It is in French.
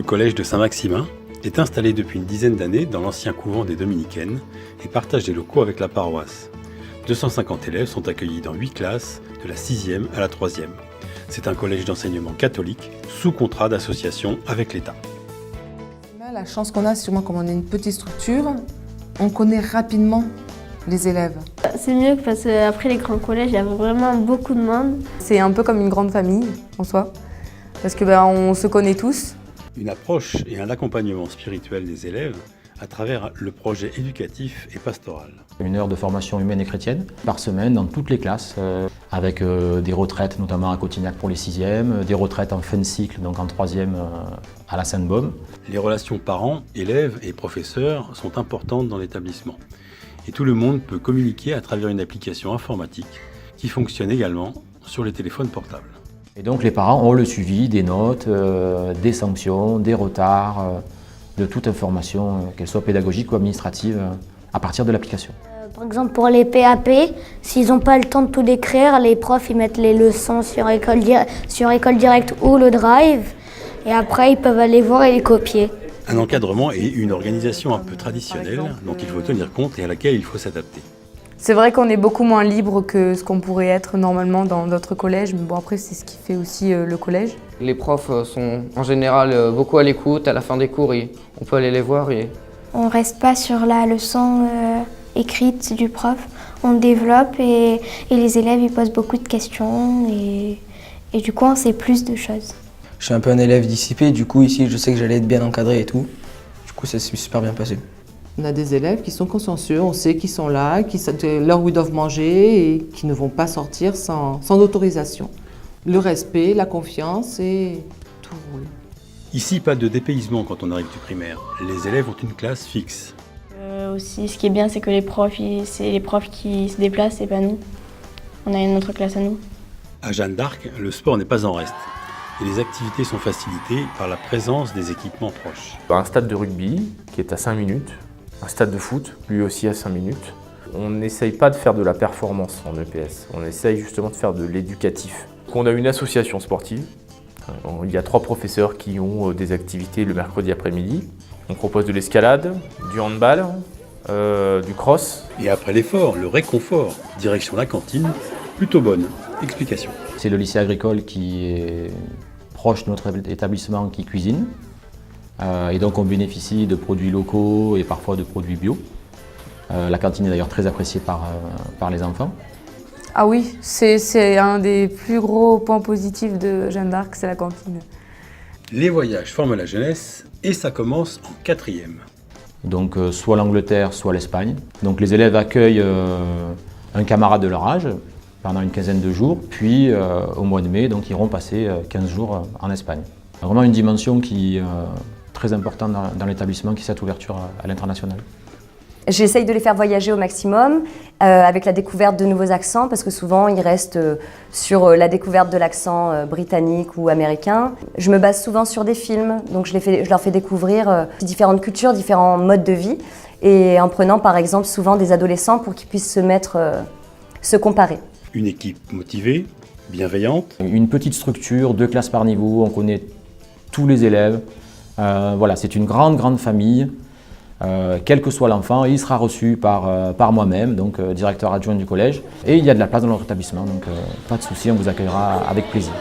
Le collège de Saint-Maximin est installé depuis une dizaine d'années dans l'ancien couvent des Dominicaines et partage des locaux avec la paroisse. 250 élèves sont accueillis dans 8 classes, de la 6e à la 3e. C'est un collège d'enseignement catholique sous contrat d'association avec l'État. La chance qu'on a, c'est sûrement comme on est une petite structure, on connaît rapidement les élèves. C'est mieux parce qu'après les grands collèges, il y a vraiment beaucoup de monde. C'est un peu comme une grande famille en soi, parce que on se connaît tous. Une approche et un accompagnement spirituel des élèves à travers le projet éducatif et pastoral. 1 heure de formation humaine et chrétienne par semaine dans toutes les classes, avec des retraites notamment à Cotignac pour les 6e, des retraites en fin de cycle, donc en 3e à la Sainte-Baume. Les relations parents, élèves et professeurs sont importantes dans l'établissement. Et tout le monde peut communiquer à travers une application informatique qui fonctionne également sur les téléphones portables. Et donc les parents ont le suivi des notes, des sanctions, des retards, de toute information, qu'elle soit pédagogique ou administrative, à partir de l'application. Par exemple pour les PAP, s'ils n'ont pas le temps de tout décrire, les profs ils mettent les leçons sur École Directe ou le Drive, et après ils peuvent aller voir et les copier. Un encadrement et une organisation un peu traditionnelle dont il faut tenir compte et à laquelle il faut s'adapter. C'est vrai qu'on est beaucoup moins libre que ce qu'on pourrait être normalement dans d'autres collèges, mais bon après c'est ce qui fait aussi le collège. Les profs sont en général beaucoup à l'écoute, à la fin des cours on peut aller les voir. On ne reste pas sur la leçon écrite du prof, on développe et les élèves ils posent beaucoup de questions et du coup on sait plus de choses. Je suis un peu un élève dissipé, du coup ici je sais que j'allais être bien encadré et tout. Du coup ça s'est super bien passé. On a des élèves qui sont consciencieux, on sait qu'ils sont là, l'heure où ils doivent manger et qui ne vont pas sortir sans autorisation. Le respect, la confiance et tout roule. Ici, pas de dépaysement quand on arrive du primaire. Les élèves ont une classe fixe. Aussi, ce qui est bien, c'est que les profs, c'est les profs qui se déplacent et pas nous. On a une autre classe à nous. À Jeanne d'Arc, le sport n'est pas en reste. Et les activités sont facilitées par la présence des équipements proches. Un stade de rugby qui est à 5 minutes, un stade de foot, lui aussi à 5 minutes. On n'essaye pas de faire de la performance en EPS, on essaye justement de faire de l'éducatif. On a une association sportive, il y a 3 professeurs qui ont des activités le mercredi après-midi. On propose de l'escalade, du handball, du cross. Et après l'effort, le réconfort, direction la cantine, plutôt bonne. Explication. C'est le lycée agricole qui est proche de notre établissement qui cuisine. Et donc on bénéficie de produits locaux et parfois de produits bio. La cantine est d'ailleurs très appréciée par les enfants. Ah oui, c'est un des plus gros points positifs de Jeanne d'Arc, c'est la cantine. Les voyages forment la jeunesse et ça commence en 4e. Donc soit l'Angleterre, soit l'Espagne. Donc les élèves accueillent un camarade de leur âge pendant une quinzaine de jours, puis au mois de mai, donc, ils iront passer 15 jours en Espagne. Vraiment une dimension qui est très importante dans l'établissement, qui est cette ouverture à l'international. J'essaye de les faire voyager au maximum avec la découverte de nouveaux accents parce que souvent ils restent sur la découverte de l'accent britannique ou américain. Je me base souvent sur des films, donc je leur fais découvrir différentes cultures, différents modes de vie et en prenant par exemple souvent des adolescents pour qu'ils puissent se comparer. Une équipe motivée, bienveillante. Une petite structure, 2 classes par niveau, on connaît tous les élèves. Voilà, c'est une grande famille. Quel que soit l'enfant, il sera reçu par moi-même, donc directeur adjoint du collège. Et il y a de la place dans notre établissement, donc pas de souci, on vous accueillera avec plaisir.